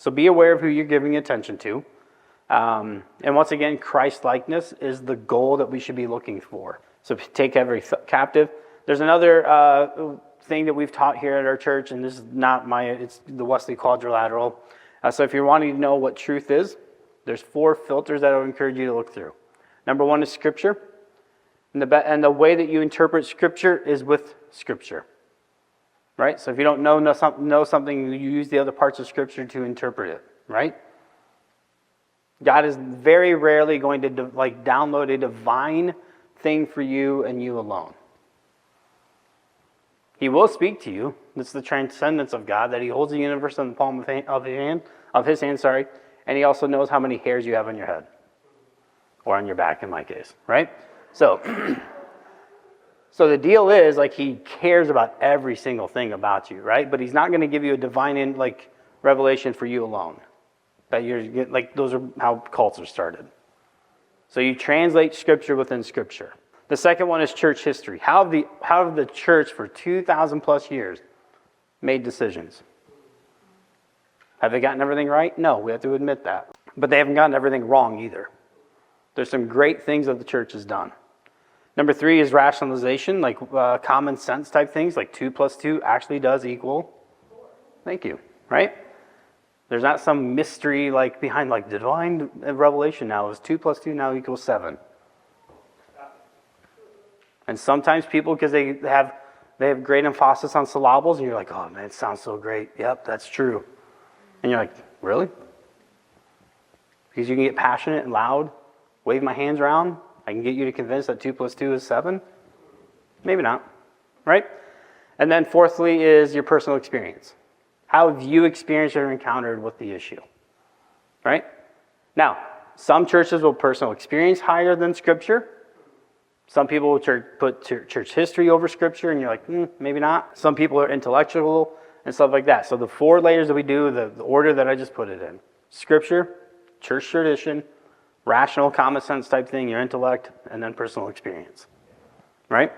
So be aware of who you're giving attention to. And once again, Christ-likeness is the goal that we should be looking for. So take every captive. There's another thing that we've taught here at our church, and this is not it's the Wesley Quadrilateral. So if you're wanting to know what truth is, there's 4 filters that I would encourage you to look through. Number 1 is Scripture. And the way that you interpret Scripture is with Scripture. Right? So if you don't know something, you use the other parts of Scripture to interpret it. Right? God is very rarely going to download a divine thing for you and you alone. He will speak to you. It's the transcendence of God, that he holds the universe in the palm of his hand, and he also knows how many hairs you have on your head. Or on your back in my case, right? So the deal is, he cares about every single thing about you, right? But he's not going to give you a divine revelation for you alone. Those are how cults are started. So you translate Scripture within Scripture. The second one is church history. How have the church for 2,000 plus years made decisions? Have they gotten everything right? No, we have to admit that. But they haven't gotten everything wrong either. There's some great things that the church has done. Number 3 is rationalization, common sense type things, 2 plus 2 actually does equal. Thank you, right? There's not some mystery behind divine revelation now is 2 plus 2 now equals 7. And sometimes people, because they have great emphasis on syllables, and you're like, oh man, it sounds so great. Yep, that's true. And you're like, really? Because you can get passionate and loud, wave my hands around, I can get you to convince that 2 plus 2 is 7? Maybe not, right? And then fourthly is your personal experience. How have you experienced or encountered with the issue, right? Now, some churches will personal experience higher than Scripture. Some people will put church history over Scripture, and you're like, maybe not. Some people are intellectual and stuff like that. So the 4 layers that we do, the order that I just put it in. Scripture, church tradition, rational, common sense type thing, your intellect, and then personal experience. Right?